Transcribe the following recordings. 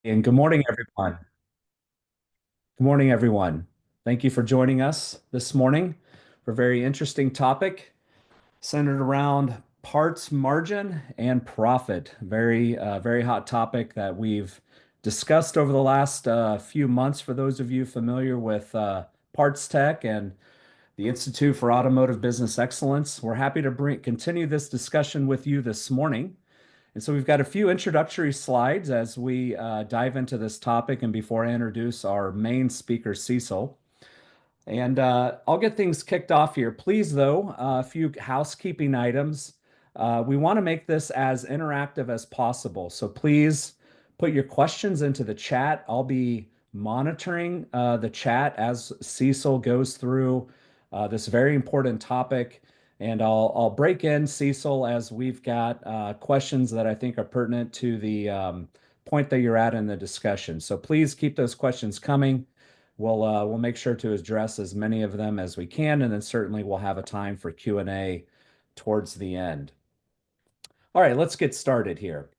And good morning, everyone. Good morning, everyone. Thank you for joining us this morning for a very interesting topic centered around parts margin and profit. Very hot topic that we've discussed over the last few months. For those of you familiar with parts tech and the Institute for Automotive Business Excellence, we're happy to continue this discussion with you this morning. And so we've got a few introductory slides as we dive into this topic and before I introduce our main speaker, Cecil. And I'll get things kicked off here. Please, though, a few housekeeping items. We want to make this as interactive as possible. So please put your questions into the chat. I'll be monitoring the chat as Cecil goes through this very important topic. And I'll break in, Cecil, as we've got questions that I think are pertinent to the point that you're at in the discussion. So please keep those questions coming. We'll make sure to address as many of them as we can, and then certainly we'll have a time for Q&A towards the end. All right, let's get started here.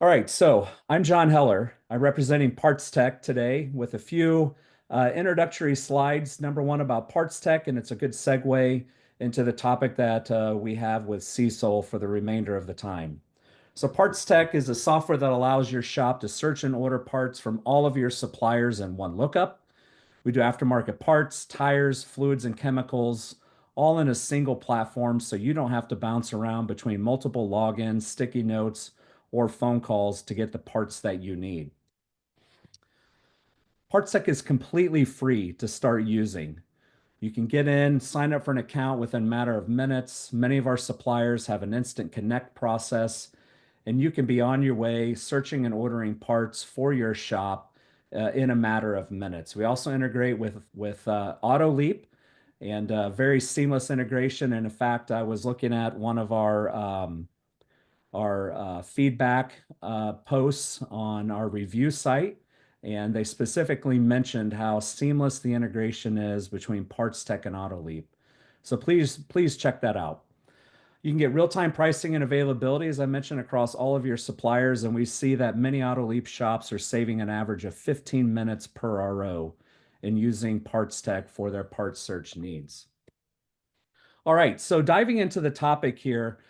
All right, so I'm John Heller. I'm representing Parts Tech today with a few introductory slides. Number one about Parts Tech, and it's a good segue into the topic that we have with Cecil for the remainder of the time. So Parts Tech is a software that allows your shop to search and order parts from all of your suppliers in one lookup. We do aftermarket parts, tires, fluids, and chemicals, all in a single platform, so you don't have to bounce around between multiple logins, sticky notes, or phone calls to get the parts that you need. PartsTech is completely free to start using. You can get in, sign up for an account within a matter of minutes. Many of our suppliers have an instant connect process, and you can be on your way searching and ordering parts for your shop in a matter of minutes. We also integrate with AutoLeap and very seamless integration. And in fact, I was looking at one of our feedback posts on our review site, and they specifically mentioned how seamless the integration is between Parts Tech and AutoLeap. So please check that out. You can get real-time pricing and availability, as I mentioned, across all of your suppliers, and we see that many AutoLeap shops are saving an average of 15 minutes per RO in using Parts Tech for their parts search needs. All right, so diving into the topic here,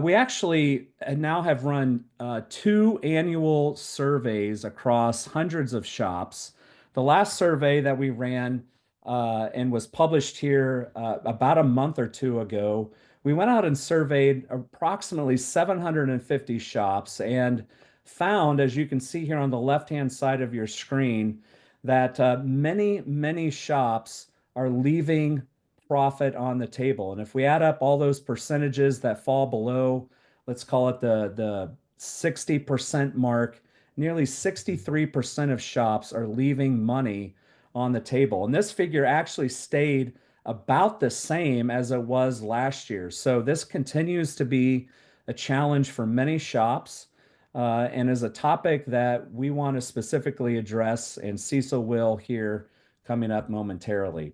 we actually now have run two annual surveys across hundreds of shops. The last survey that we ran and was published here about a month or two ago, we went out and surveyed approximately 750 shops and found, as you can see here on the left-hand side of your screen, that many shops are leaving profit on the table. And if we add up all those percentages that fall below, let's call it the 60% mark, nearly 63% of shops are leaving money on the table. And this figure actually stayed about the same as it was last year. So this continues to be a challenge for many shops and is a topic that we want to specifically address, and Cecil will here coming up momentarily.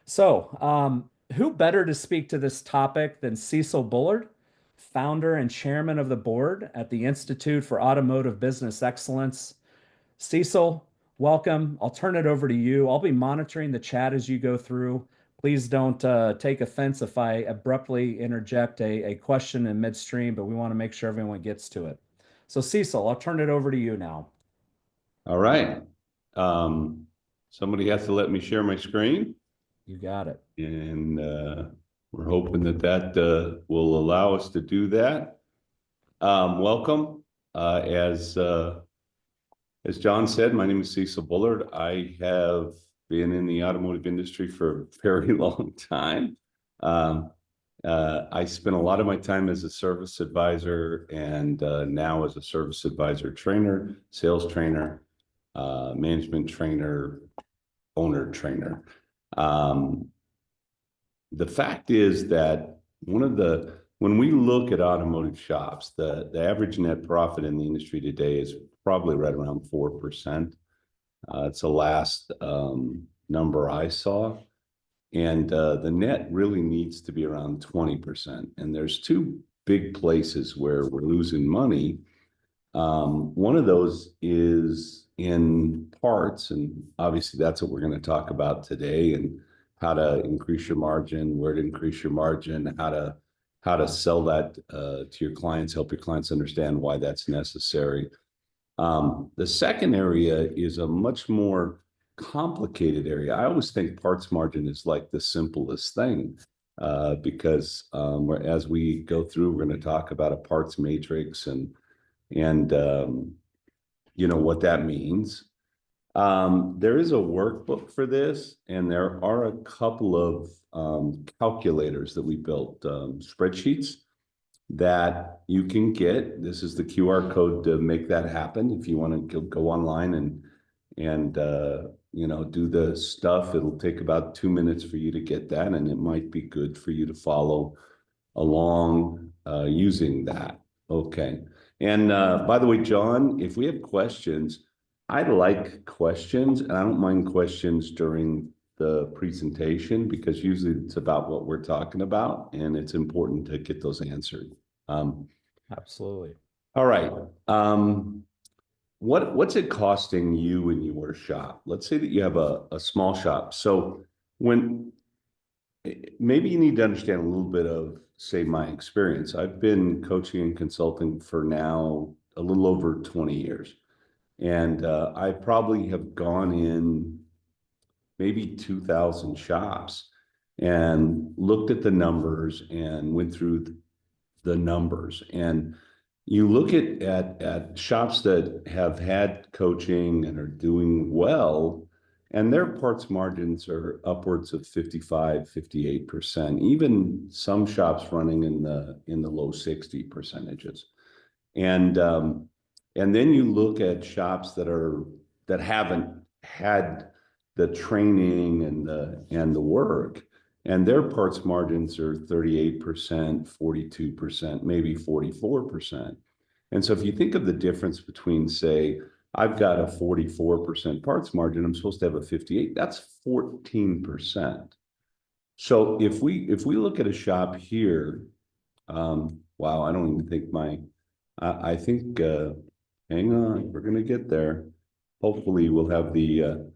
So, who better to speak to this topic than Cecil Bullard, founder and chairman of the board at the Institute for Automotive Business Excellence? Cecil, welcome. I'll turn it over to you. I'll be monitoring the chat as you go through. Please don't take offense if I abruptly interject a question in midstream, but we want to make sure everyone gets to it. So, Cecil, I'll turn it over to you now. All right. Somebody has to let me share my screen. You got it. And we're hoping that will allow us to do that. Welcome. As John said, my name is Cecil Bullard. I have been in the automotive industry for a very long time. I spent a lot of my time as a service advisor and now as a service advisor trainer, sales trainer, management trainer, owner trainer. The fact is that when we look at automotive shops, the average net profit in the industry today is probably right around 4%. It's the last number I saw. And the net really needs to be around 20%. And there's two big places where we're losing money. One of those is in parts, and obviously that's what we're going to talk about today, and how to increase your margin, where to increase your margin, how to sell that to your clients, help your clients understand why that's necessary. The second area is a much more complicated area. I always think parts margin is like the simplest thing, because as we go through, we're going to talk about a parts matrix and what that means. There is a workbook for this, and there are a couple of calculators that we built, spreadsheets that you can get. This is the QR code to make that happen. If you want to go online and do the stuff, it'll take about 2 minutes for you to get that, and it might be good for you to follow along using that. Okay. And by the way, John, if we have questions, I'd like questions, and I don't mind questions during the presentation, because usually it's about what we're talking about, and it's important to get those answered. Absolutely. All right. What's it costing you in your shop? Let's say that you have a small shop. So maybe you need to understand a little bit of, say, my experience. I've been coaching and consulting for now a little over 20 years. And I probably have gone in maybe 2,000 shops and looked at the numbers and went through the numbers. And you look at shops that have had coaching and are doing well, and their parts margins are upwards of 55, 58%, even some shops running in the low 60 percentages. And then you look at shops that haven't had the training and the work, and their parts margins are 38%, 42%, maybe 44%. And so if you think of the difference between, say, I've got a 44% parts margin, I'm supposed to have a 58, that's 14%. So if we look at a shop here, wow, I don't even think I think, hang on, we're going to get there. Hopefully we'll have the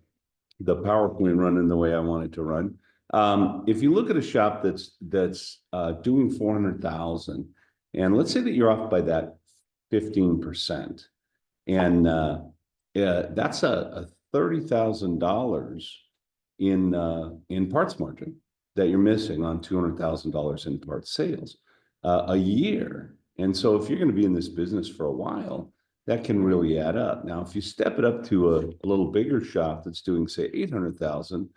PowerPoint running the way I want it to run. If you look at a shop that's doing 400,000, and let's say that you're off by that 15%, and that's a $30,000 in parts margin that you're missing on $200,000 in parts sales a year. And so if you're going to be in this business for a while, that can really add up. Now, if you step it up to a little bigger shop that's doing, say, 800,000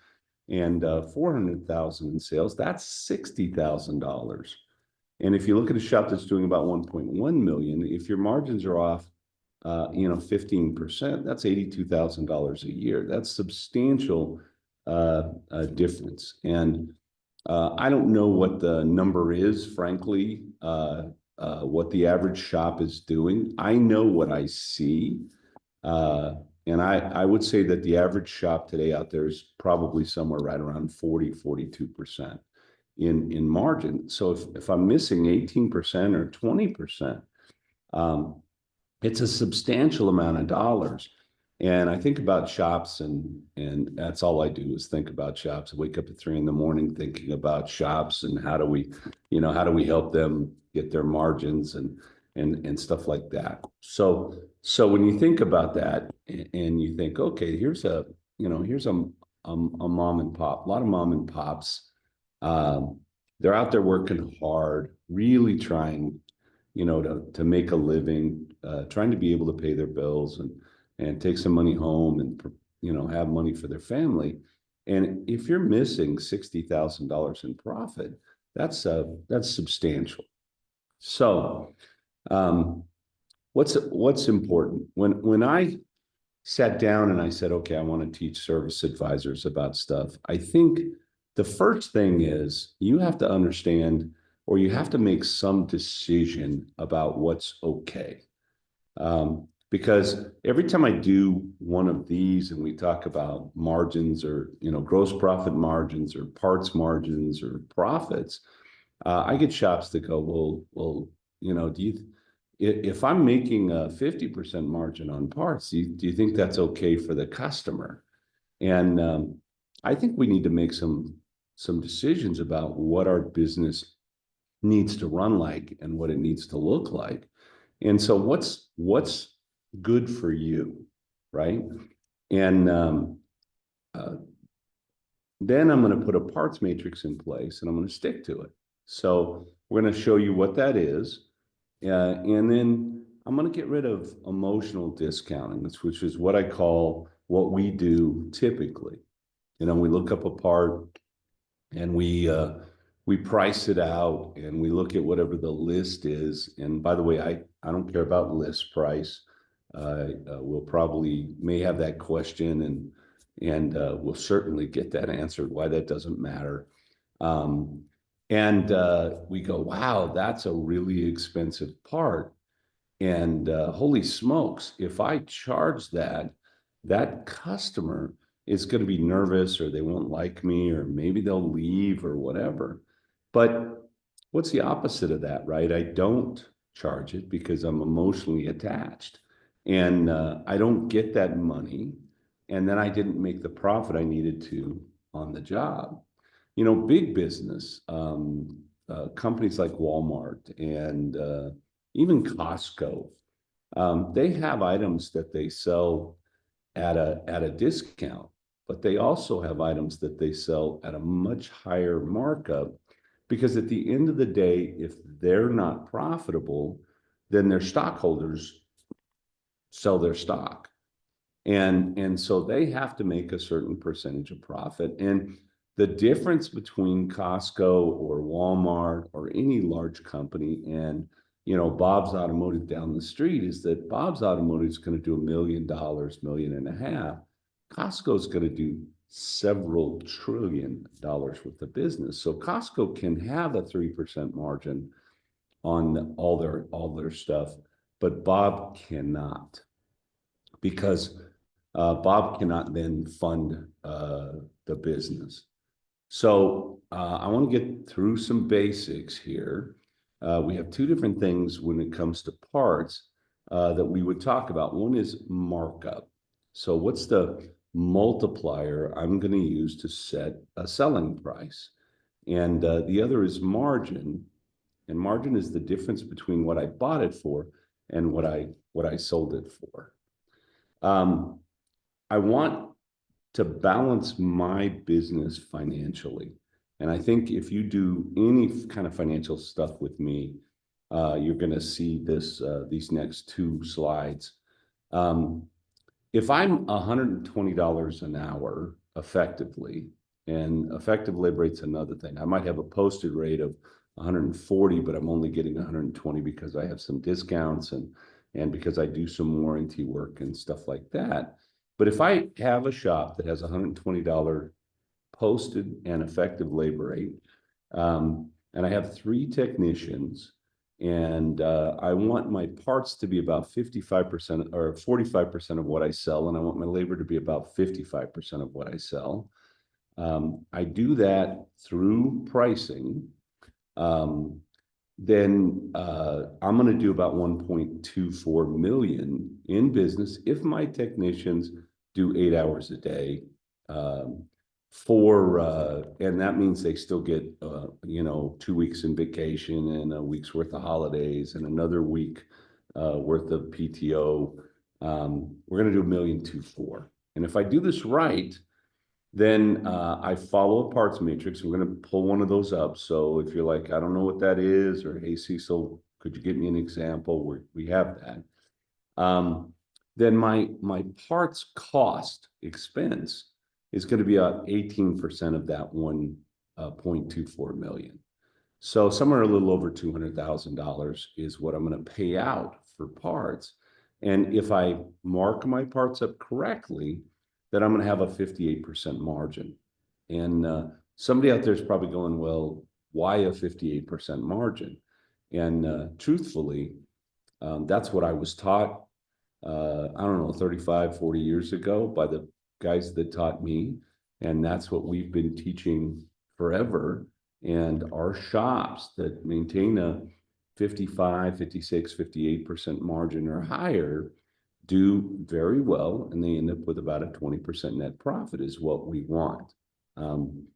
and 400,000 in sales, that's $60,000. And if you look at a shop that's doing about 1.1 million, if your margins are off, 15%, that's $82,000 a year. That's substantial difference. And I don't know what the number is, frankly, what the average shop is doing. I know what I see. And I would say that the average shop today out there is probably somewhere right around 40, 42% in margin. So if I'm missing 18% or 20%, it's a substantial amount of dollars. And I think about shops, and that's all I do is think about shops. I wake up at 3 a.m. thinking about shops and how do we help them get their margins and stuff like that. So when you think about that and you think, okay, here's a mom and pop, a lot of mom and pops, they're out there working hard, really trying, to make a living, trying to be able to pay their bills and take some money home and, have money for their family. And if you're missing $60,000 in profit, that's substantial. So, what's important? When I sat down and I said, okay, I want to teach service advisors about stuff, I think the first thing is you have to understand, or you have to make some decision about what's okay. Because every time I do one of these and we talk about margins or, gross profit margins or parts margins or profits, I get shops that go, well, if I'm making a 50% margin on parts, do you think that's okay for the customer? And I think we need to make some decisions about what our business needs to run like and what it needs to look like. And so what's good for you, right? And uh, then I'm going to put a parts matrix in place and I'm going to stick to it. So we're going to show you what that is. And then I'm going to get rid of emotional discounting, which is what I call what we do typically. You know, we look up a part and we price it out and we look at whatever the list is. And by the way, I don't care about list price. We'll probably may have that question and we'll certainly get that answered why that doesn't matter. Um, and we go, wow, that's a really expensive part. And holy smokes, if I charge that, that customer is going to be nervous or they won't like me or maybe they'll leave or whatever. But what's the opposite of that, right? I don't charge it because I'm emotionally attached and I don't get that money. And then I didn't make the profit I needed to on the job. You know, big business, companies like Walmart and even Costco, they have items that they sell at a discount, but they also have items that they sell at a much higher markup because at the end of the day, if they're not profitable, then their stockholders sell their stock. And so they have to make a certain percentage of profit. And the difference between Costco or Walmart or any large company and Bob's Automotive down the street is that Bob's Automotive is going to do $1 million, $1.5 million. Costco is going to do several $1 trillion worth of business. So Costco can have a 3% margin on all their stuff, but Bob cannot because Bob cannot then fund the business. So I want to get through some basics here. We have two different things when it comes to parts that we would talk about. One is markup. So what's the multiplier I'm going to use to set a selling price? And the other is margin. And margin is the difference between what I bought it for and what I sold it for. I want to balance my business financially. And I think if you do any kind of financial stuff with me, you're going to see these next two slides. If I'm $120 an hour effectively, and effective labor rate's another thing. I might have a posted rate of 140, but I'm only getting 120 because I have some discounts and because I do some warranty work and stuff like that. But if I have a shop that has $120 posted and effective labor rate, and I have 3 technicians, and I want my parts to be about 55% or 45% of what I sell, and I want my labor to be about 55% of what I sell. I do that through pricing. Then I'm going to do about 1.24 million in business if my technicians do 8 hours a day. And that means they still get 2 weeks in vacation and a week's worth of holidays and another week worth of PTO. We're going to do 1.24 million. And if I do this right, then I follow a parts matrix. We're going to pull one of those up. So if you're like, I don't know what that is, or hey, Cecil, could you give me an example? We have that. Then my parts cost expense is going to be about 18% of that 1.24 million. So somewhere a little over $200,000 is what I'm going to pay out for parts. And if I mark my parts up correctly, then I'm going to have a 58% margin. And somebody out there is probably going, well, why a 58% margin? And truthfully, that's what I was taught, I don't know, 35, 40 years ago by the guys that taught me. And that's what we've been teaching forever. And our shops that maintain 55, 56, 58% margin or higher do very well, and they end up with about a 20% net profit is what we want. And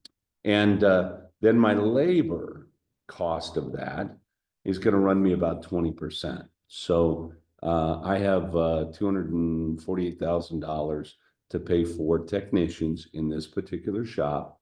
then my labor cost of that is going to run me about 20%. So I have $248,000 to pay for technicians in this particular shop.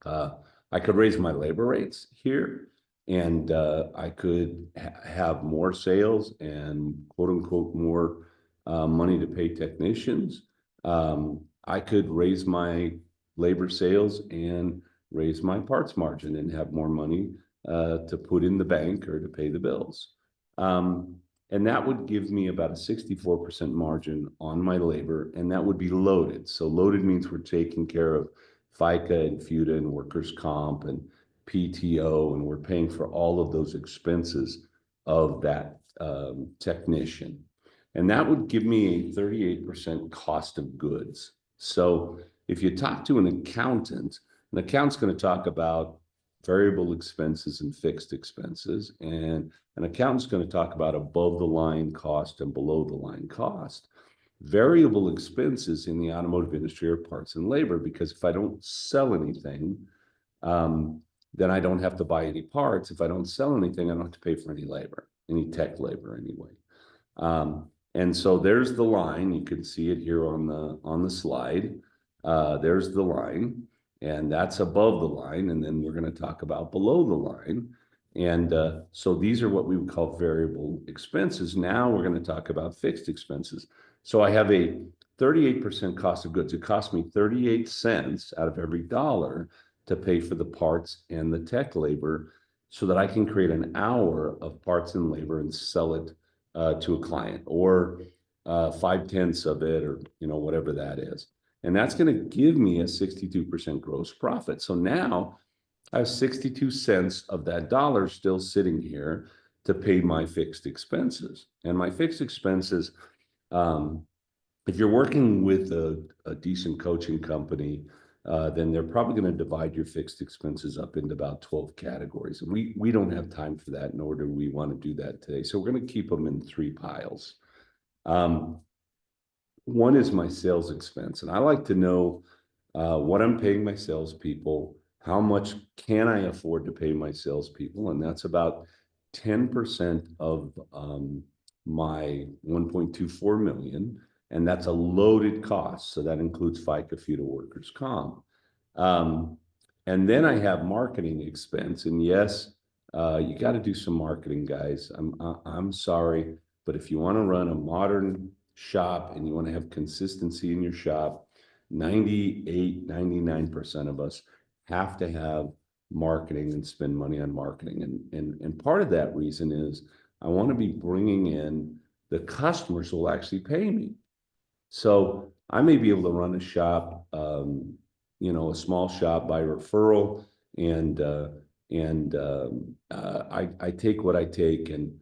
I could raise my labor rates here, and I could have more sales and quote unquote more money to pay technicians. I could raise my labor sales and raise my parts margin and have more money to put in the bank or to pay the bills. And that would give me about a 64% margin on my labor, and that would be loaded. So loaded means we're taking care of FICA and FUTA and workers' comp and PTO, and we're paying for all of those expenses of that technician. And that would give me a 38% cost of goods. So if you talk to an accountant's going to talk about variable expenses and fixed expenses, and an accountant's going to talk about above the line cost and below the line cost. Variable expenses in the automotive industry are parts and labor, because if I don't sell anything, then I don't have to buy any parts. If I don't sell anything, I don't have to pay for any labor, any tech labor anyway. And so there's the line. You can see it here on the slide. There's the line, and that's above the line. And then we're going to talk about below the line. And so these are what we would call variable expenses. Now we're going to talk about fixed expenses. So I have a 38% cost of goods. It costs me 38 cents out of every dollar to pay for the parts and the tech labor, so that I can create an hour of parts and labor and sell it to a client, or 5/10 of it, or whatever that is. And that's going to give me a 62% gross profit. So now I have 62 cents of that dollar still sitting here to pay my fixed expenses. And my fixed expenses, if you're working with a decent coaching company, then they're probably going to divide your fixed expenses up into about 12 categories. And we don't have time for that, nor do we want to do that today. So we're going to keep them in 3 piles. One is my sales expense, and I like to know what I'm paying my salespeople, how much can I afford to pay my salespeople, and that's about 10% of my 1.24 million, and that's a loaded cost. So that includes FICA, FUTA, workers' comp. And then I have marketing expense, and yes, you got to do some marketing, guys. I'm sorry, but if you want to run a modern shop and you want to have consistency in your shop, 98, 99% of us have to have marketing and spend money on marketing. And part of that reason is I want to be bringing in the customers who will actually pay me. So I may be able to run a shop, a small shop by referral, and I take what I take, and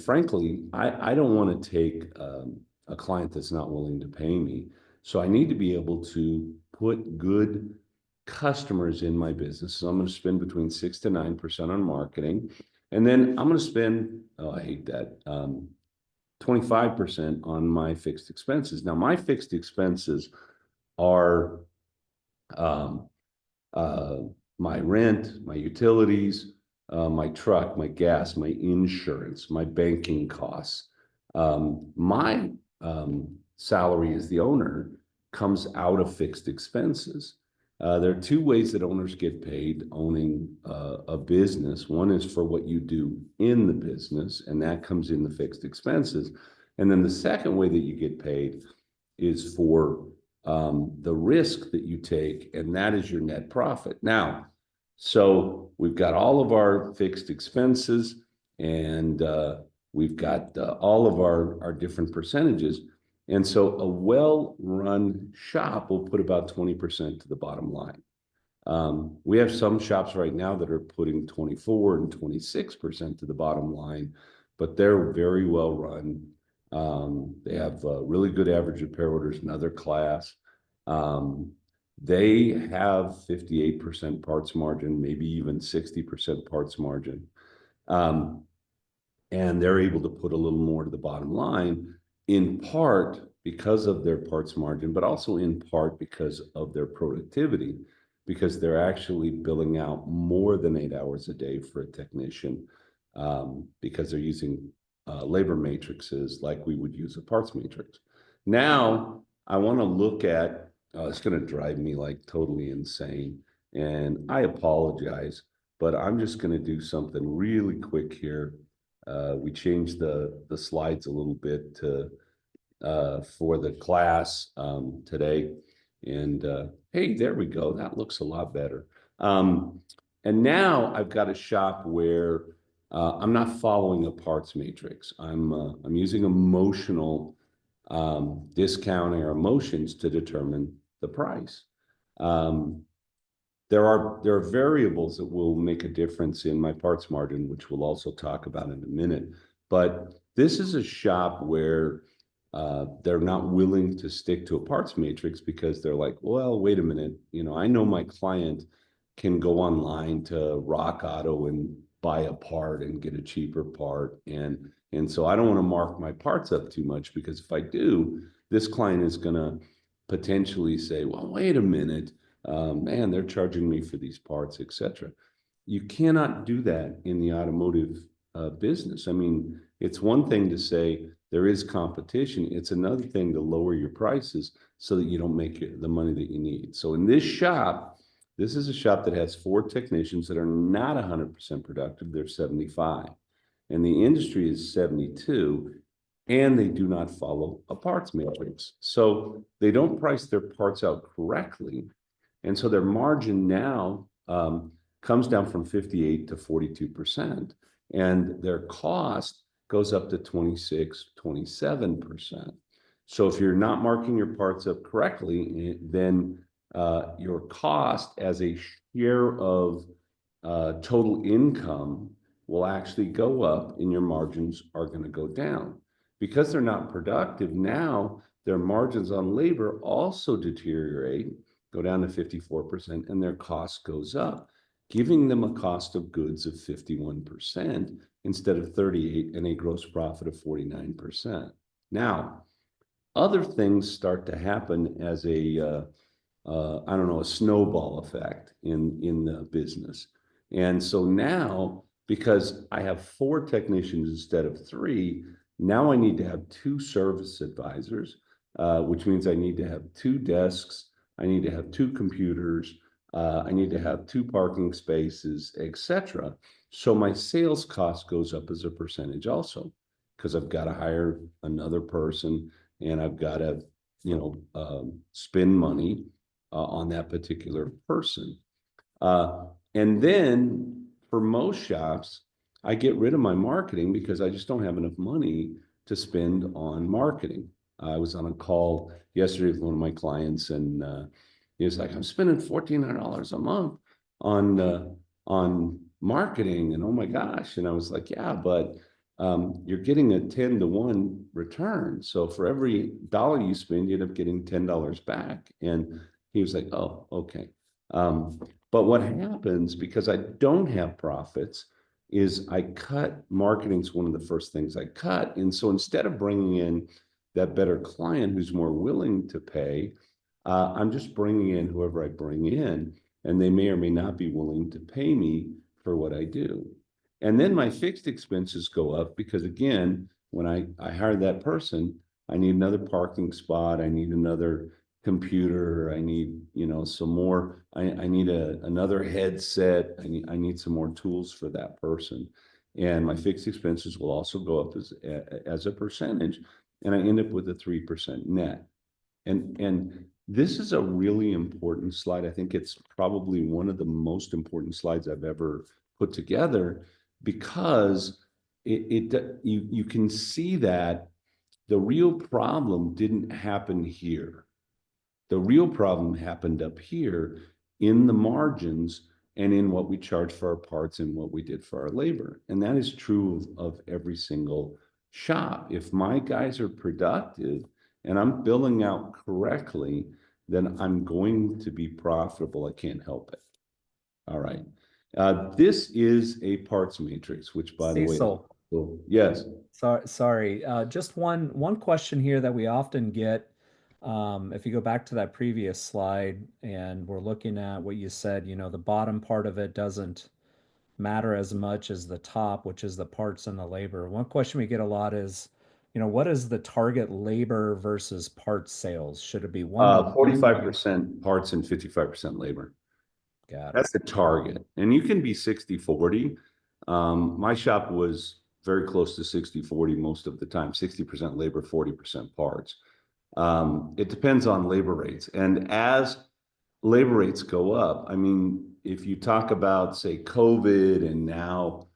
frankly, I don't want to take a client that's not willing to pay me. So I need to be able to put good customers in my business. So I'm going to spend between 6 to 9% on marketing, and then I'm going to spend, I hate that, 25% on my fixed expenses. Now, my fixed expenses are my rent, my utilities, my truck, my gas, my insurance, my banking costs. My salary as the owner comes out of fixed expenses. There are 2 ways that owners get paid owning a business. One is for what you do in the business, and that comes in the fixed expenses. And then the second way that you get paid is for the risk that you take, and that is your net profit. Now, so we've got all of our fixed expenses, and we've got all of our different percentages. And so a well-run shop will put about 20% to the bottom line. We have some shops right now that are putting 24 and 26% to the bottom line, but they're very well run. They have really good average repair orders, another class. They have 58% parts margin, maybe even 60% parts margin. and they're able to put a little more to the bottom line, in part because of their parts margin, but also in part because of their productivity, because they're actually billing out more than 8 hours a day for a technician, because they're using labor matrices like we would use a parts matrix. Now, I want to look at, it's going to drive me like totally insane, and I apologize, but I'm just going to do something really quick here. We changed the slides a little bit to for the class today. And hey, there we go. That looks a lot better. And now I've got a shop where I'm not following a parts matrix. I'm using emotional discounting or emotions to determine the price. Um, there are variables that will make a difference in my parts margin, which we'll also talk about in a minute. But this is a shop where they're not willing to stick to a parts matrix because they're like, well, wait a minute, I know my client can go online to Rock Auto and buy a part and get a cheaper part, and so I don't want to mark my parts up too much, because if I do, this client is going to potentially say, well, wait a minute, man, they're charging me for these parts, etc. You cannot do that in the automotive business. I mean, it's one thing to say there is competition. It's another thing to lower your prices so that you don't make the money that you need. So in this shop, this is a shop that has 4 technicians that are not 100% productive. They're 75. And the industry is 72, and they do not follow a parts matrix. So they don't price their parts out correctly. And so their margin now comes down from 58 to 42%. And their cost goes up to 26, 27%. So if you're not marking your parts up correctly, then your cost as a share of total income will actually go up, and your margins are going to go down. Because they're not productive now, their margins on labor also deteriorate, go down to 54%, and their cost goes up, giving them a cost of goods of 51% instead of 38 and a gross profit of 49%. Now, other things start to happen as I don't know, a snowball effect in the business. And so now, because I have 4 technicians instead of 3, now I need to have 2 service advisors, which means I need to have 2 desks. I need to have 2 computers. I need to have 2 parking spaces, etc. So my sales cost goes up as a percentage also, because I've got to hire another person, and I've got to, spend money on that particular person. And then for most shops, I get rid of my marketing because I just don't have enough money to spend on marketing. I was on a call yesterday with one of my clients, and he was like, "I'm spending $1,400 a month on marketing," and oh my gosh! And I was like, "Yeah, but you're getting a 10-to-1 return. So for every dollar you spend, you end up getting $10 back." And he was like, "Oh, okay." But what happens, because I don't have profits, is I cut marketing's one of the first things I cut. And so instead of bringing in that better client who's more willing to pay, I'm just bringing in whoever I bring in, and they may or may not be willing to pay me for what I do. And then my fixed expenses go up because, again, when I hire that person, I need another parking spot, I need another computer, I need, some more, I need another headset, I need some more tools for that person. And my fixed expenses will also go up as a percentage, and I end up with a 3% net. And this is a really important slide. I think it's probably one of the most important slides I've ever put together, because you can see that the real problem didn't happen here. The real problem happened up here in the margins and in what we charge for our parts and what we did for our labor. And that is true of every single shop. If my guys are productive and I'm billing out correctly, then I'm going to be profitable. I can't help it. All right. This is a parts matrix, which, by the way, Cecil, Cool. Yes. Sorry. Just one question here that we often get. If you go back to that previous slide and we're looking at what you said, the bottom part of it doesn't matter as much as the top, which is the parts and the labor. One question we get a lot is, what is the target labor versus parts sales? Should it be 1 to 1? 45% parts and 55% labor. Got it. That's the target. And you can be 60/40. My shop was very close to 60/40 most of the time, 60% labor, 40% parts. It depends on labor rates. And as labor rates go up, I mean, if you talk about, say, COVID and now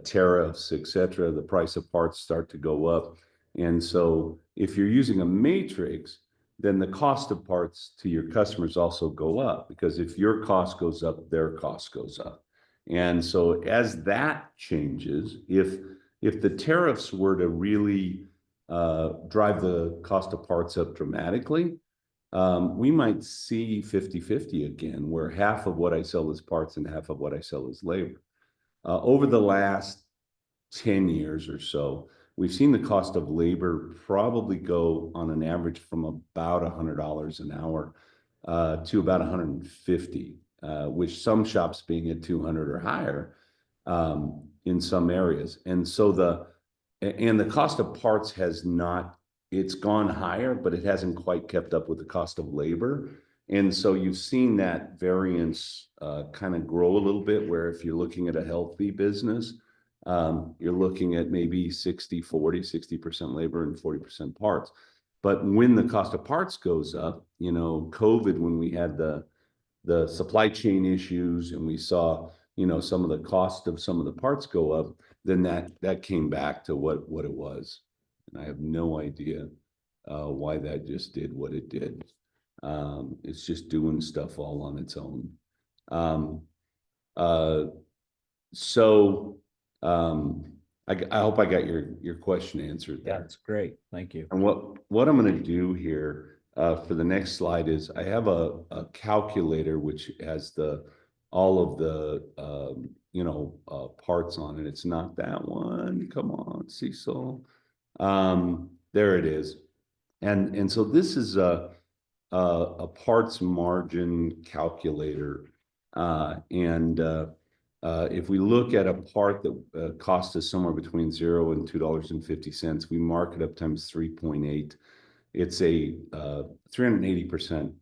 tariffs, et cetera, the price of parts start to go up. And so if you're using a matrix, then the cost of parts to your customers also go up, because if your cost goes up, their cost goes up. And so as that changes, if the tariffs were to really drive the cost of parts up dramatically, we might see 50/50 again, where half of what I sell is parts and half of what I sell is labor. Over the last 10 years or so, we've seen the cost of labor probably go on an average from about $100 an hour to about 150, with some shops being at 200 or higher in some areas. And the cost of parts has not, it's gone higher, but it hasn't quite kept up with the cost of labor. And so you've seen that variance kind of grow a little bit, where if you're looking at a healthy business, you're looking at maybe 60/40, 60% labor and 40% parts. But when the cost of parts goes up, COVID, when we had the supply chain issues and we saw, some of the cost of some of the parts go up, then that came back to what it was. And I have no idea why that just did what it did. It's just doing stuff all on its own. Um, uh, so I hope I got your question answered Yeah, there. that's great. Thank you. And what I'm going to do here for the next slide is I have a calculator which has all of the parts on it. It's not that one. Come on, Cecil. There it is. And so this is a parts margin calculator. If we look at a part that costs us somewhere between $0 and $2.50, we mark it up times 3.8. It's a 380%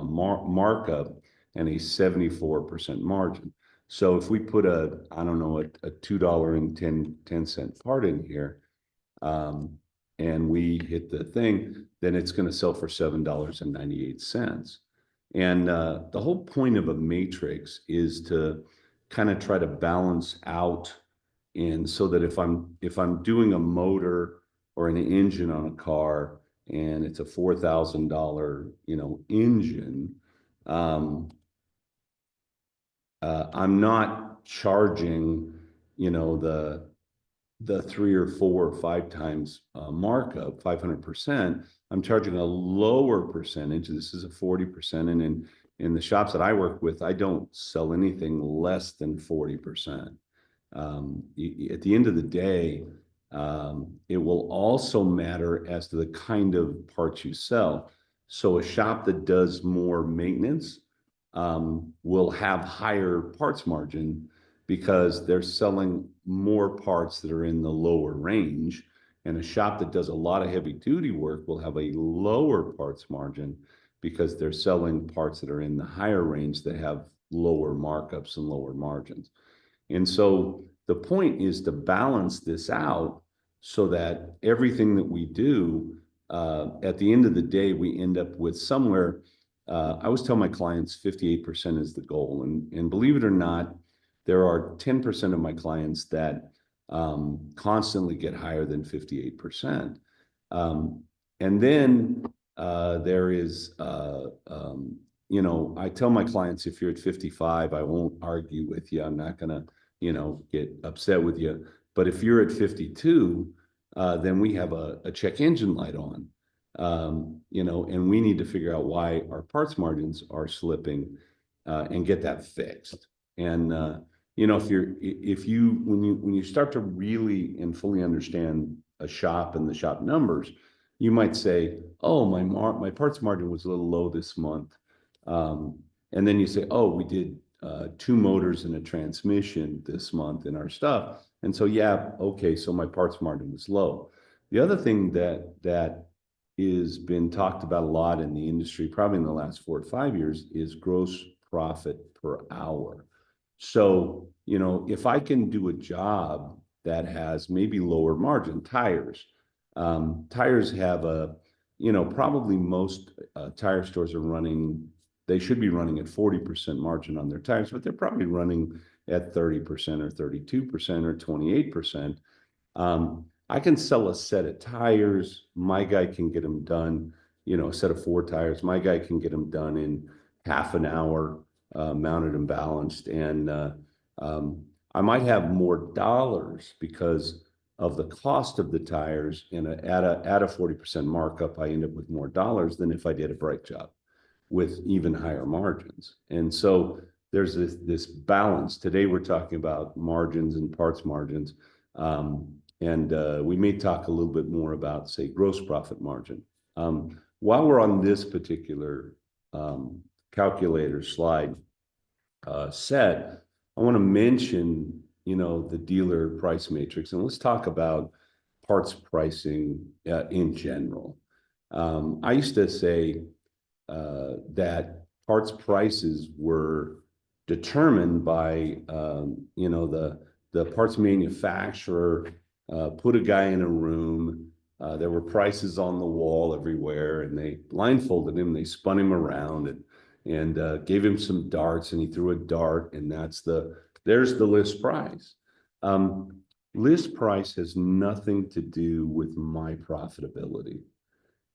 markup and a 74% margin. So if we put I don't know, a $2.10 part in here, and we hit the thing, then it's going to sell for $7.98. And the whole point of a matrix is to kind of try to balance out, and so that if I'm doing a motor or an engine on a car and it's a $4,000 engine, I'm not charging the 3 or 4 or 5 times markup, 500%. I'm charging a lower percentage. This is a 40%, and in the shops that I work with, I don't sell anything less than 40%. At the end of the day, it will also matter as to the kind of parts you sell. So a shop that does more maintenance will have higher parts margin because they're selling more parts that are in the lower range. And a shop that does a lot of heavy duty work will have a lower parts margin because they're selling parts that are in the higher range that have lower markups and lower margins. And so the point is to balance this out so that everything that we do, at the end of the day, we end up with somewhere. I always tell my clients 58% is the goal. And believe it or not, there are 10% of my clients that constantly get higher than 58%. And then there is, I tell my clients, if you're at 55, I won't argue with you. I'm not going to, get upset with you. But if you're at 52, then we have a check engine light on, and we need to figure out why our parts margins are slipping and get that fixed. And, if you when you start to really and fully understand a shop and the shop numbers, you might say, oh, my parts margin was a little low this month. Um, and then you say, oh, we did two motors and a transmission this month in our stuff. And so, yeah, okay, so my parts margin was low. The other thing that is been talked about a lot in the industry, probably in the last 4 to 5 years, is gross profit per hour. So, if I can do a job that has maybe lower margin, tires have probably most tire stores are running, they should be running at 40% margin on their tires, but they're probably running at 30% or 32% or 28%. I can sell a set of tires. My guy can get them done, a set of 4 tires. My guy can get them done in half an hour, mounted and balanced. And I might have more dollars because of the cost of the tires. And at a 40% markup, I end up with more dollars than if I did a brake job with even higher margins. And so there's this balance. Today we're talking about margins and parts margins. And we may talk a little bit more about, say, gross profit margin. While we're on this particular calculator slide set, I want to mention, the dealer price matrix, and let's talk about parts pricing in general. I used to say that parts prices were determined by, the parts manufacturer put a guy in a room. There were prices on the wall everywhere, and they blindfolded him. They spun him around and gave him some darts, and he threw a dart, and there's the list price. List price has nothing to do with my profitability.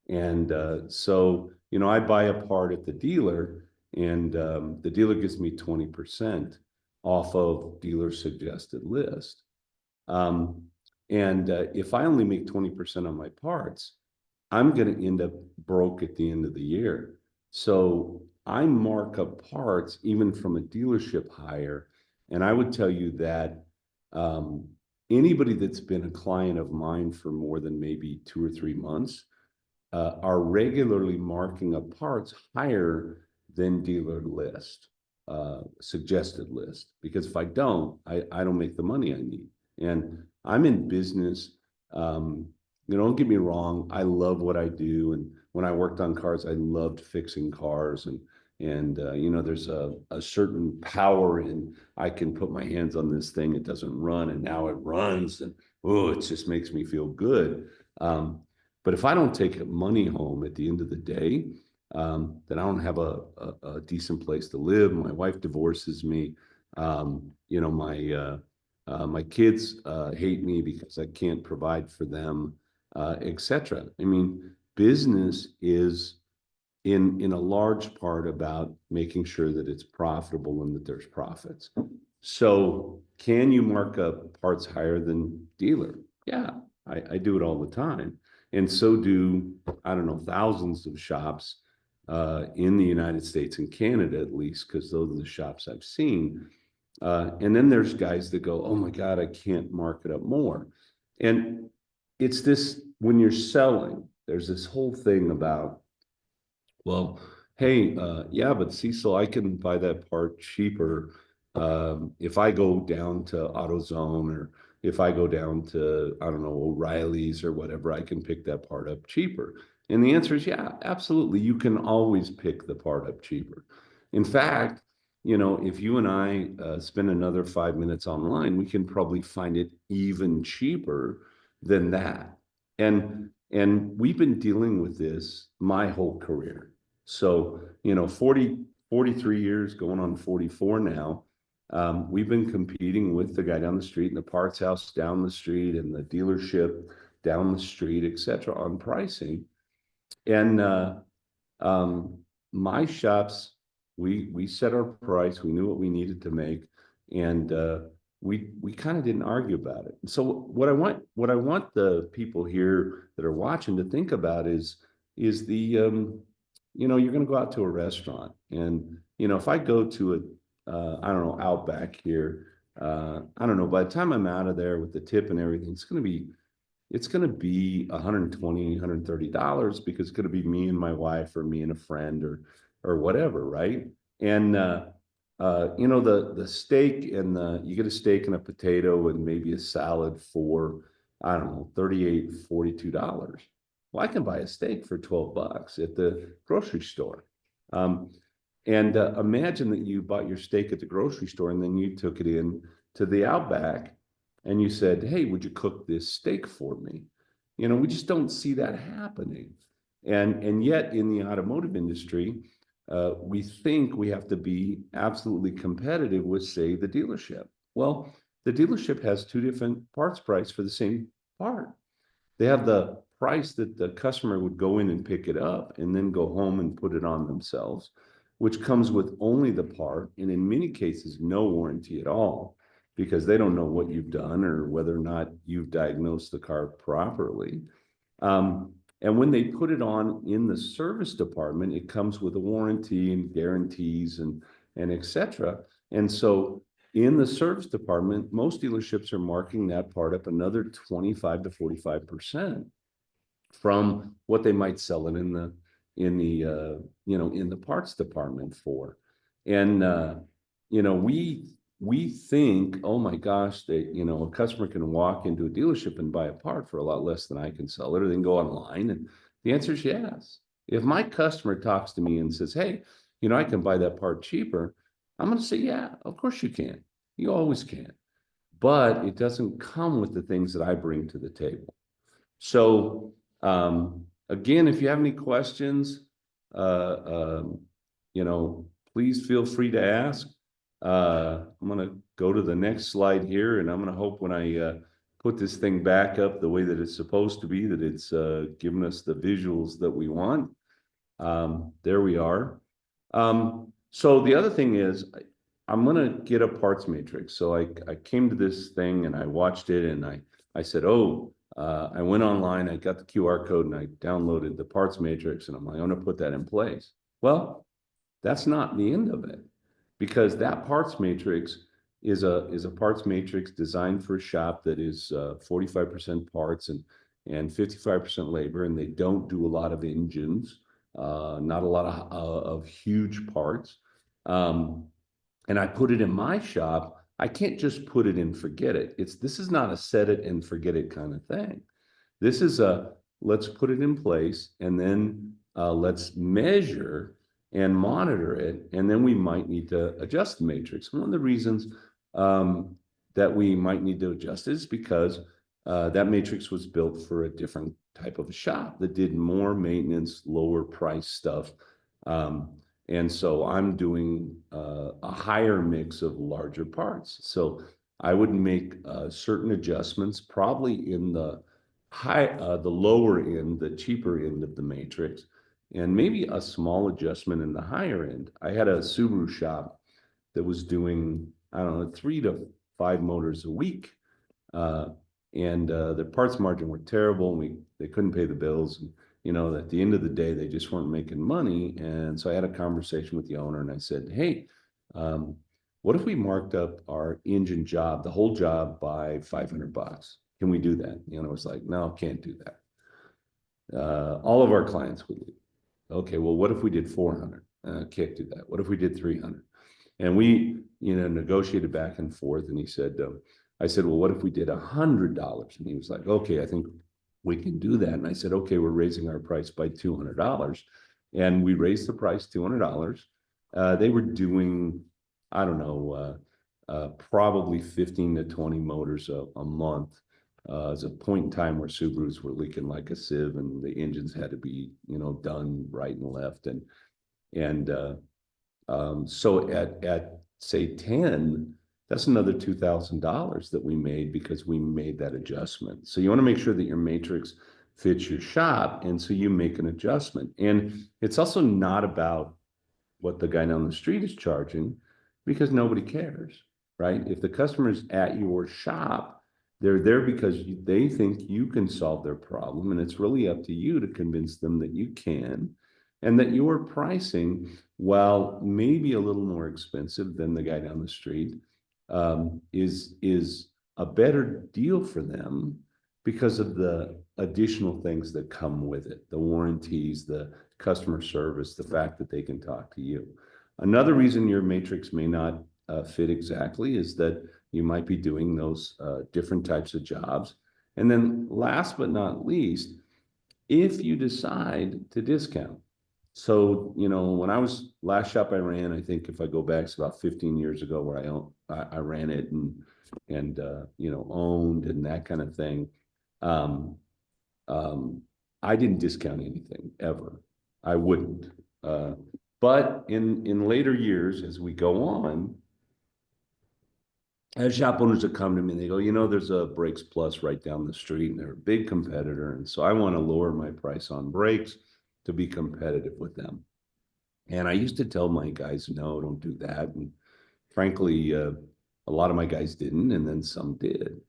And so, I buy a part at the dealer, and the dealer gives me 20% off of dealer suggested list. And if I only make 20% on my parts, I'm going to end up broke at the end of the year. So I mark up parts even from a dealership hire. And I would tell you that anybody that's been a client of mine for more than maybe 2 or 3 months are regularly marking up parts higher than dealer list, suggested list. Because if I don't make the money I need. And I'm in business. Don't get me wrong. I love what I do. And when I worked on cars, I loved fixing cars. And there's a certain power in, I can put my hands on this thing. It doesn't run, and now it runs. And it just makes me feel good. But if I don't take money home at the end of the day, then I don't have a decent place to live. My wife divorces me. My kids hate me because I can't provide for them, etc. I mean, business is in a large part about making sure that it's profitable and that there's profits. So can you mark up parts higher than dealer? Yeah, I do it all the time. And so do, I don't know, thousands of shops in the United States and Canada, at least, because those are the shops I've seen. And then there's guys that go, oh my God, I can't mark it up more. And it's this, when you're selling, there's this whole thing about, well, hey, yeah, but Cecil, I can buy that part cheaper if I go down to AutoZone, or if I go down to, I don't know, O'Reilly's or whatever, I can pick that part up cheaper. And the answer is, yeah, absolutely. You can always pick the part up cheaper. In fact, if you and I spend another 5 minutes online, we can probably find it even cheaper than that. And we've been dealing with this my whole career. So, 43 years, going on 44 now. We've been competing with the guy down the street and the parts house down the street and the dealership down the street, et cetera, on pricing. And my shops, we set our price. We knew what we needed to make, and we kind of didn't argue about it. So what I want the people here that are watching to think about is the you're going to go out to a restaurant, and if I go to I don't know, Outback here, I don't know, by the time I'm out of there with the tip and everything, it's going to be $120, $130 because it's going to be me and my wife or me and a friend or whatever, right? And you know, the steak and you get a steak and a potato and maybe a salad for, I don't know, 38, $42. Well, I can buy a steak for 12 bucks at the grocery store. Um, and imagine that you bought your steak at the grocery store and then you took it in to the Outback and you said, "Hey, would you cook this steak for me?" You know, we just don't see that happening. And yet in the automotive industry, we think we have to be absolutely competitive with, say, the dealership. Well, the dealership has two different parts price for the same part. They have the price that the customer would go in and pick it up and then go home and put it on themselves, which comes with only the part, and in many cases, no warranty at all, because they don't know what you've done or whether or not you've diagnosed the car properly. And when they put it on in the service department, it comes with a warranty and guarantees and et cetera. And so in the service department, most dealerships are marking that part up another 25 to 45% from what they might sell it in the you know, in the parts department for. And you know, we think, oh my gosh, that, you know, a customer can walk into a dealership and buy a part for a lot less than I can sell it, or they can go online. And the answer is yes. If my customer talks to me and says, "Hey, you know, I can buy that part cheaper," I'm going to say, "Yeah, of course you can. You always can." But it doesn't come with the things that I bring to the table. So again, if you have any questions, uh, um, you know, please feel free to ask. I'm going to go to the next slide here, and I'm going to hope when I put this thing back up the way that it's supposed to be, that it's giving us the visuals that we want. There we are. So the other thing is, I'm going to get a parts matrix. So I came to this thing and I watched it and I said, oh, I went online, I got the QR code and I downloaded the parts matrix and I'm like, I'm going to put that in place. Well, that's not the end of it, because that parts matrix is a parts matrix designed for a shop that is 45% parts and 55% labor, and they don't do a lot of engines, not a lot of huge parts. Um, and I put it in my shop. I can't just put it and forget it. This is not a set it and forget it kind of thing. This is a let's put it in place and then let's measure and monitor it. And then we might need to adjust the matrix. One of the reasons that we might need to adjust is because that matrix was built for a different type of a shop that did more maintenance, lower price stuff. Um, and so I'm doing a higher mix of larger parts. So I would make certain adjustments, probably in the lower end, the cheaper end of the matrix, and maybe a small adjustment in the higher end. I had a Subaru shop that was doing, I don't know, 3 to 5 motors a week. Uh, and their parts margin were terrible. And they couldn't pay the bills. And, you know, at the end of the day, they just weren't making money. And so I had a conversation with the owner and I said, "Hey, um, what if we marked up our engine job, the whole job, by $500? Can we do that?" You know, it was like, "No, can't do that." All of our clients would leave. Okay, well, what if we did 400? Can't do that. What if we did 300? And we, you know, negotiated back and forth. And he said, I said, "Well, what if we did $100?" And he was like, "Okay, I think we can do that." And I said, "Okay, we're raising our price by $200." And we raised the price $200. They were doing, I don't know, probably 15 to 20 motors a month. As a point in time where Subarus were leaking like a sieve, and the engines had to be, you know, done right and left, and so at say 10, that's another $2,000 that we made because we made that adjustment. So you want to make sure that your matrix fits your shop, and so you make an adjustment. And it's also not about what the guy down the street is charging, because nobody cares, right? If the customer's at your shop, they're there because they think you can solve their problem, and it's really up to you to convince them that you can, and that your pricing, while maybe a little more expensive than the guy down the street, is a better deal for them because of the additional things that come with it, the warranties, the customer service, the fact that they can talk to you. Another reason your matrix may not fit exactly is that you might be doing those different types of jobs. And then last but not least, if you decide to discount. So, when I was last shop I ran, I think if I go back, it's about 15 years ago where I ran it and owned and that kind of thing. Um, I didn't discount anything ever. I wouldn't. But in later years, as we go on, I have shop owners that come to me and they go, there's a Brakes Plus right down the street and they're a big competitor. And so I want to lower my price on brakes to be competitive with them. And I used to tell my guys, no, don't do that. And frankly, a lot of my guys didn't, and then some did.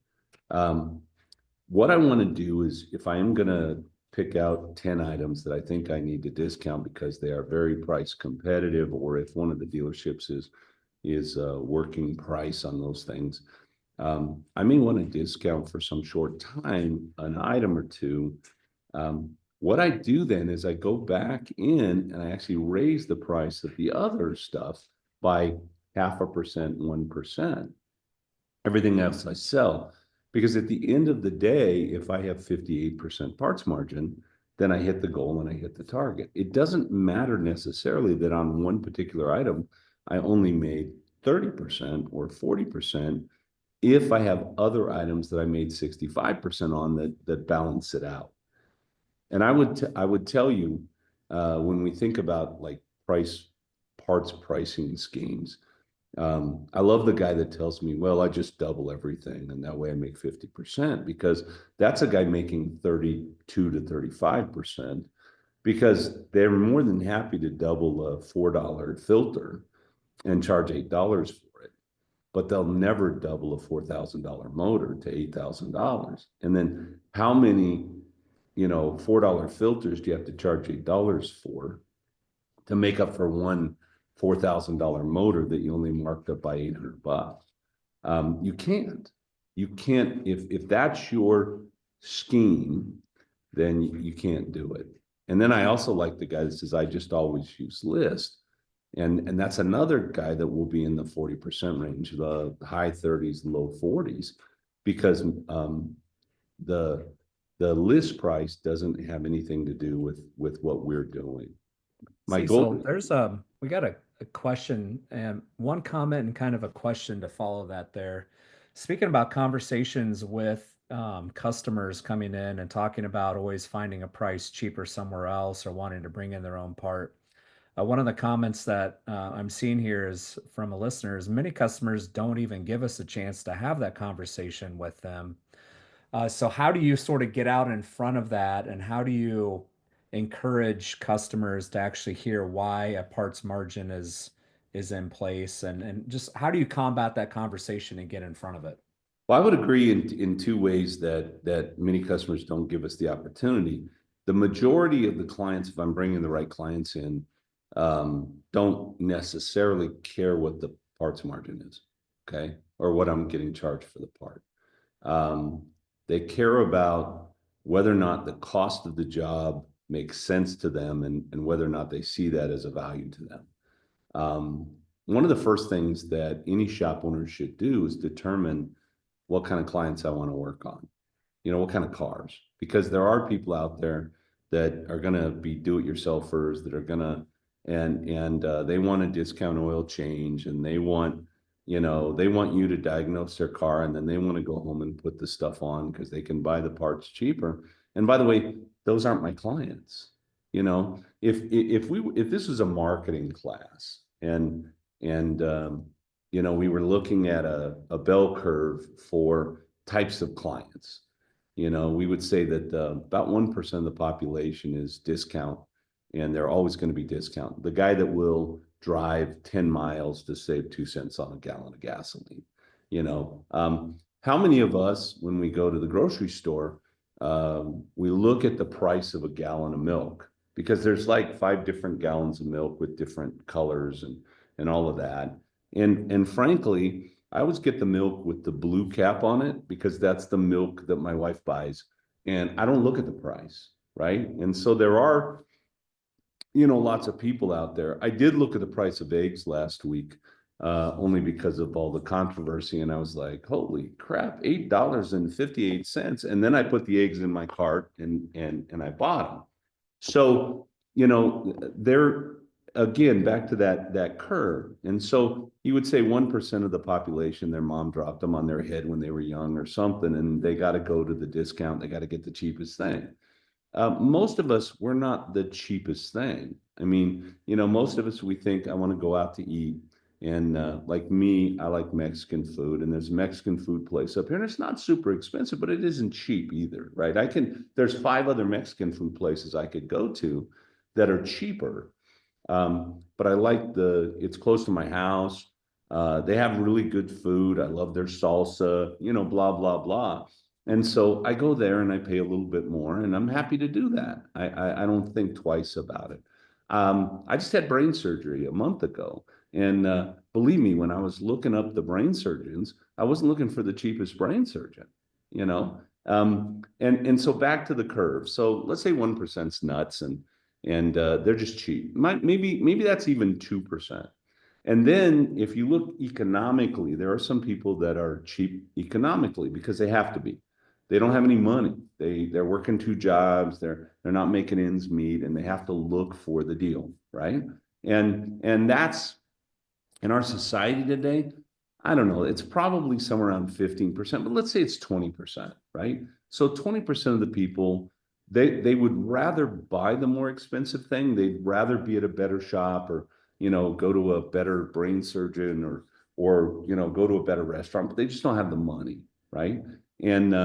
What I want to do is if I am going to pick out 10 items that I think I need to discount because they are very price competitive, or if one of the dealerships is working price on those things, I may want to discount for some short time an item or two. What I do then is I go back in and I actually raise the price of the other stuff by 0.5%, 1%. Everything else I sell. Because at the end of the day, if I have 58% parts margin, then I hit the goal and I hit the target. It doesn't matter necessarily that on one particular item, I only made 30% or 40% if I have other items that I made 65% on that balance it out. And I would tell you, when we think about like parts pricing schemes, I love the guy that tells me, well, I just double everything and that way I make 50%, because that's a guy making 32 to 35%, because they're more than happy to double a $4 filter and charge $8 for it, but they'll never double a $4,000 motor to $8,000. And then how many, $4 filters do you have to charge $8 for to make up for one $4,000 motor that you only marked up by 800 bucks? You can't. If that's your scheme, then you can't do it. And then I also like the guy that says, I just always use list. And that's another guy that will be in the 40% range, the high 30s, low 40s, because the list price doesn't have anything to do with what we're doing. My See, goal. so there's we got a question and one comment and kind of a question to follow that there. Speaking about conversations with customers coming in and talking about always finding a price cheaper somewhere else or wanting to bring in their own part. One of the comments that I'm seeing here is from a listener is many customers don't even give us a chance to have that conversation with them. So how do you sort of get out in front of that, and how do you encourage customers to actually hear why a parts margin is in place, and just how do you combat that conversation and get in front of it? Well, I would agree in two ways that many customers don't give us the opportunity. The majority of the clients, if I'm bringing the right clients in, don't necessarily care what the parts margin is, okay, or what I'm getting charged for the part. They care about whether or not the cost of the job makes sense to them, and whether or not they see that as a value to them. One of the first things that any shop owner should do is determine what kind of clients I want to work on. What kind of cars, because there are people out there that are going to be do-it-yourselfers that are going to, and they want a discount oil change, and they want you to diagnose their car, and then they want to go home and put the stuff on because they can buy the parts cheaper. And by the way, those aren't my clients. If this was a marketing class and we were looking at a bell curve for types of clients, we would say that about 1% of the population is discount, and they're always going to be discount. The guy that will drive 10 miles to save 2 cents on a gallon of gasoline. How many of us, when we go to the grocery store, we look at the price of a gallon of milk, because there's like 5 different gallons of milk with different colors and all of that. And frankly, I always get the milk with the blue cap on it because that's the milk that my wife buys. And I don't look at the price, right? And so there are, lots of people out there. I did look at the price of eggs last week, only because of all the controversy. And I was like, holy crap, $8.58. And then I put the eggs in my cart and I bought them. So, they're again back to that curve. And so you would say 1% of the population, their mom dropped them on their head when they were young or something, and they got to go to the discount, they got to get the cheapest thing. Most of us, we're not the cheapest thing. I mean, most of us, we think, I want to go out to eat. And like me, I like Mexican food, and there's a Mexican food place up here, and it's not super expensive, but it isn't cheap either, right? There's 5 other Mexican food places I could go to that are cheaper. But I like it's close to my house. They have really good food. I love their salsa, blah, blah, blah. And so I go there and I pay a little bit more, and I'm happy to do that. I don't think twice about it. I just had brain surgery a month ago. And believe me, when I was looking up the brain surgeons, I wasn't looking for the cheapest brain surgeon, you know? And so back to the curve. So let's say 1%'s nuts and they're just cheap. Maybe that's even 2%. And then if you look economically, there are some people that are cheap economically because they have to be. They don't have any money. They're working 2 jobs. They're not making ends meet, and they have to look for the deal, right? And that's in our society today. I don't know. It's probably somewhere around 15%, but let's say it's 20%, right? So 20% of the people, they would rather buy the more expensive thing. They'd rather be at a better shop or, go to a better brain surgeon or, go to a better restaurant, but they just don't have the money, right? And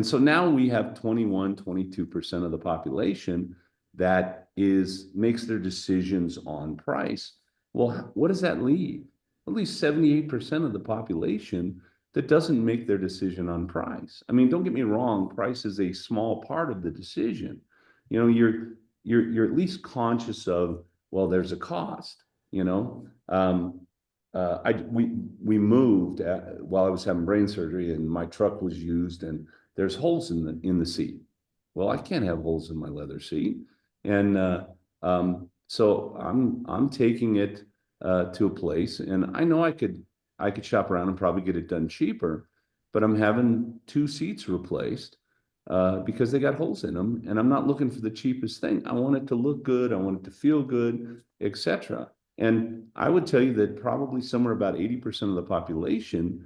so now we have 21, 22% of the population that makes their decisions on price. Well, what does that leave? At least 78% of the population that doesn't make their decision on price. I mean, don't get me wrong, price is a small part of the decision. You're at least conscious of, well, there's a cost, you know. We moved while I was having brain surgery, and my truck was used, and there's holes in the seat. Well, I can't have holes in my leather seat, and so I'm taking it to a place, and I know I could shop around and probably get it done cheaper, but I'm having 2 seats replaced because they got holes in them, and I'm not looking for the cheapest thing. I want it to look good, I want it to feel good, etc. And I would tell you that probably somewhere about 80% of the population,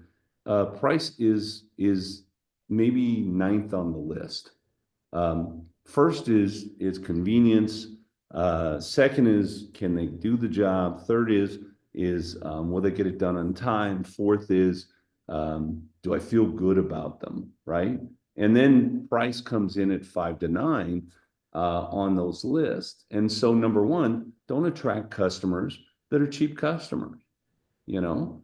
price is maybe ninth on the list. First is convenience. Second is, can they do the job? Third is will they get it done on time? Fourth is, do I feel good about them, right? And then price comes in at 5 to 9 on those lists. And so number one, don't attract customers that are cheap customers. Don't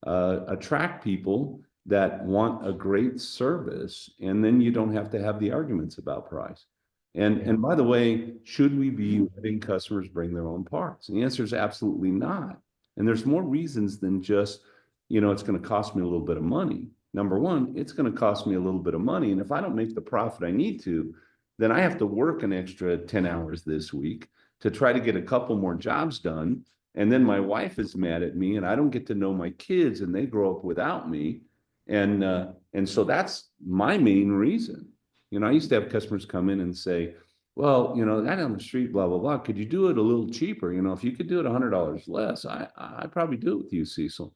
attract people that want a great service, and then you don't have to have the arguments about price. And by the way, should we be letting customers bring their own parts? And the answer is absolutely not. And there's more reasons than just, it's going to cost me a little bit of money. Number one, it's going to cost me a little bit of money. And if I don't make the profit I need to, then I have to work an extra 10 hours this week to try to get a couple more jobs done. And then my wife is mad at me, and I don't get to know my kids, and they grow up without me. And so that's my main reason. I used to have customers come in and say, well, that down the street, blah, blah, blah. Could you do it a little cheaper? If you could do it $100 less, I'd probably do it with you, Cecil.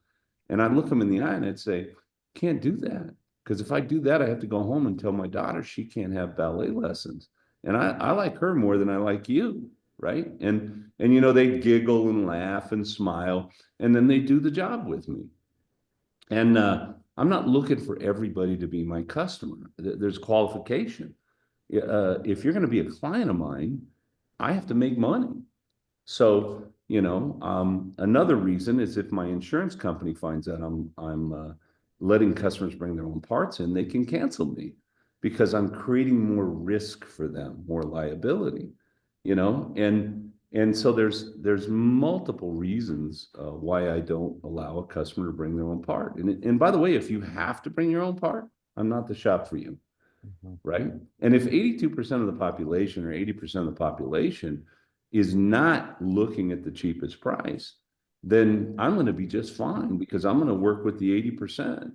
And I'd look them in the eye and I'd say, can't do that. Because if I do that, I have to go home and tell my daughter she can't have ballet lessons. And I like her more than I like you, right? And they giggle and laugh and smile, and then they do the job with me. And I'm not looking for everybody to be my customer. There's qualification. If you're going to be a client of mine, I have to make money. So, another reason is if my insurance company finds out I'm letting customers bring their own parts in, they can cancel me because I'm creating more risk for them, more liability, and And so there's multiple reasons why I don't allow a customer to bring their own part. And by the way, if you have to bring your own part, I'm not the shop for you, Mhm. right? And if 82% of the population or 80% of the population is not looking at the cheapest price, then I'm going to be just fine because I'm going to work with the 80%.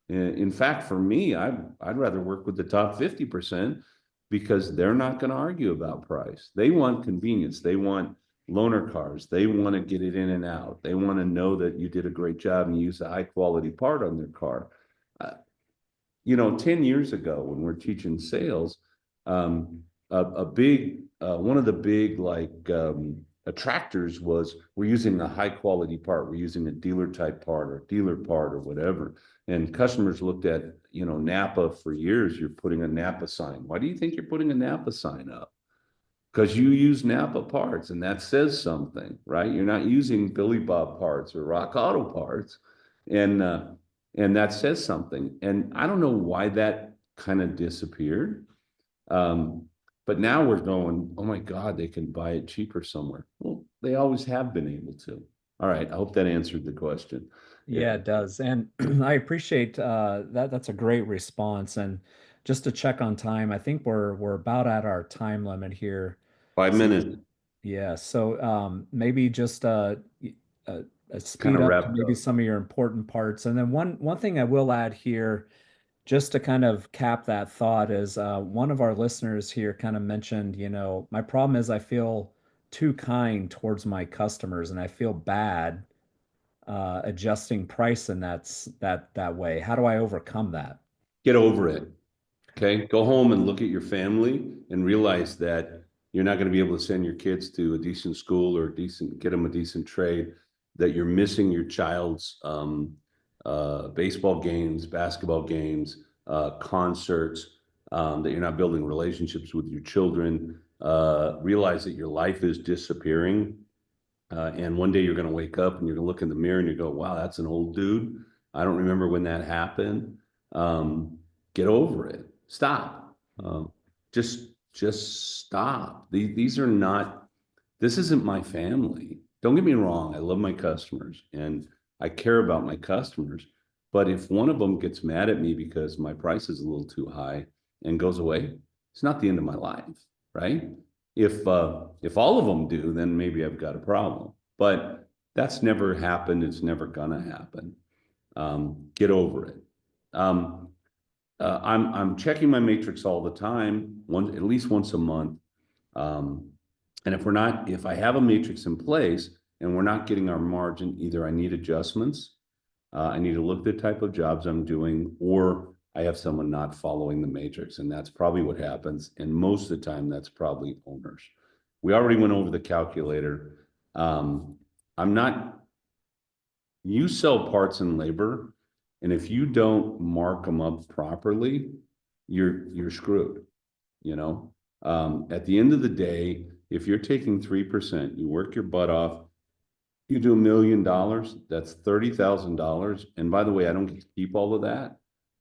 In fact, for me, I'd rather work with the top 50% because they're not going to argue about price. They want convenience. They want loaner cars. They want to get it in and out. They want to know that you did a great job and you use a high quality part on their car. Uh, 10 years ago when we're teaching sales, a big, one of the big attractors was we're using a high quality part. We're using a dealer type part or dealer part or whatever. And customers looked at, Napa for years. You're putting a Napa sign. Why do you think you're putting a Napa sign up? Because you use Napa parts and that says something, right? You're not using Billy Bob parts or Rock Auto parts. And, uh, and that says something. And I don't know why that kind of disappeared. Um, but now we're going, oh my God, they can buy it cheaper somewhere. Well, they always have been able to. All right. I hope that answered the question. Yeah. Yeah, it does. And I appreciate that. That's a great response. And just to check on time, I think we're about at our time limit here. Five So minutes yeah, so maybe just a kind speed of up to wrapped maybe up. some of your important parts. And then one thing I will add here, just to kind of cap that thought, is one of our listeners here kind of mentioned, my problem is I feel too kind towards my customers, and I feel bad adjusting price, and that way. How do I overcome that? Get over it. Okay, go home and look at your family and realize that you're not going to be able to send your kids to a decent school or get them a decent trade, that you're missing your child's baseball games, basketball games, concerts, that you're not building relationships with your children. Realize that your life is disappearing, and one day you're going to wake up and you're going to look in the mirror and you go, wow, that's an old dude. I don't remember when that happened. Get over it. Stop. Just stop. These are not, this isn't my family. Don't get me wrong. I love my customers and I care about my customers. But if one of them gets mad at me because my price is a little too high and goes away, it's not the end of my life, right? If all of them do, then maybe I've got a problem. But that's never happened. It's never gonna happen. Get over it. Um, I'm checking my matrix all the time, at least once a month. Um, and if I have a matrix in place and we're not getting our margin, either I need adjustments, I need to look at the type of jobs I'm doing, or I have someone not following the matrix. And that's probably what happens. And most of the time, that's probably owners. We already went over the calculator. I'm not, you sell parts and labor, and if you don't mark them up properly, you're screwed, you know? At the end of the day, if you're taking 3%, you work your butt off, you do $1 million, that's $30,000. And by the way, I don't get to keep all of that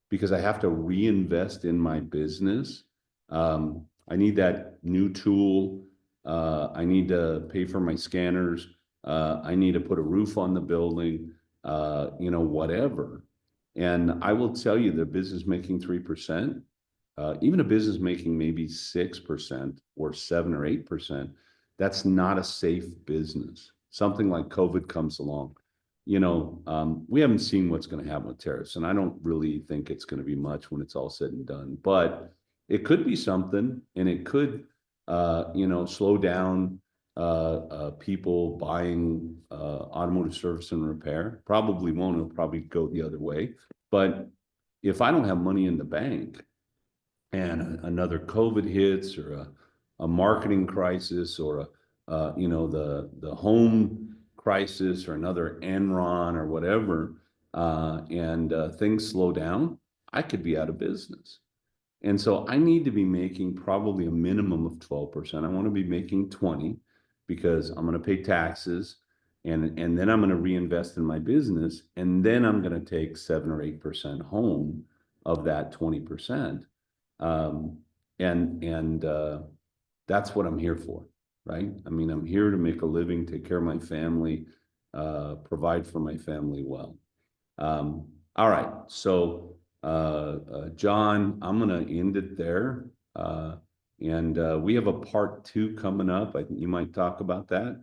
because I have to reinvest in my business. I need that new tool. I need to pay for my scanners. I need to put a roof on the building, whatever. And I will tell you, the business making 3%, even a business making maybe 6% or 7 or 8%, that's not a safe business. Something like COVID comes along. We haven't seen what's going to happen with tariffs, and I don't really think it's going to be much when it's all said and done. But it could be something, and it could, slow down people buying automotive service and repair. Probably won't. It'll probably go the other way. But if I don't have money in the bank, and another COVID hits or a marketing crisis or the home crisis or another Enron or whatever, and things slow down, I could be out of business. And so I need to be making probably a minimum of 12%. I want to be making 20 because I'm going to pay taxes, and then I'm going to reinvest in my business, and then I'm going to take 7 or 8% home of that 20%. Um, and that's what I'm here for. right? I mean, I'm here to make a living, take care of my family, provide for my family well. All right, so John, I'm gonna end it there. And we have a part 2 coming up. I think you might talk about that,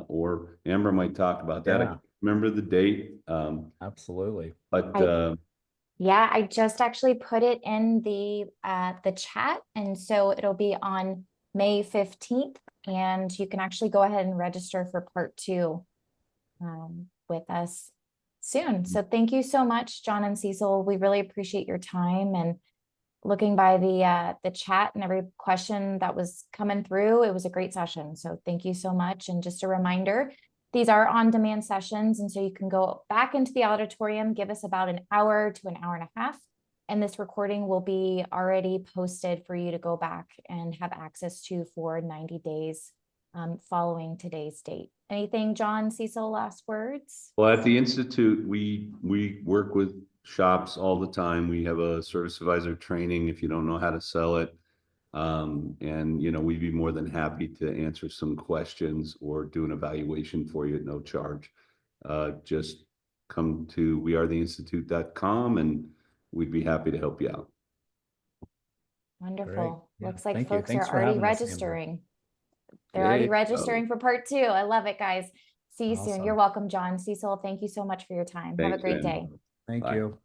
or Amber might talk about that. I Yeah, can't remember the date. absolutely. But I Yeah, I just actually put it in the chat, and so it'll be on May 15th, and you can actually go ahead and register for part 2 with us soon. So thank you so much, John and Cecil. We really appreciate your time, and looking by the chat and every question that was coming through, it was a great session. So thank you so much. And just a reminder, these are on-demand sessions, and so you can go back into the auditorium, give us about an hour to an hour and a half, and this recording will be already posted for you to go back and have access to for 90 days following today's date. Anything, John, Cecil, last words? well, at the Institute, we work with shops all the time. We have a service advisor training if you don't know how to sell it. And we'd be more than happy to answer some questions or do an evaluation for you at no charge. Just come to wearetheinstitute.com and we'd be happy to help you out. Wonderful. Yeah, Looks like thank you. folks Thanks are for already having us, Amber. registering. They're There already you registering go. for part 2. I love it, guys. See you soon. Awesome. You're welcome, John. Cecil, thank you so much for your time. Have a Thanks, great Amber. day. Thank Bye. you.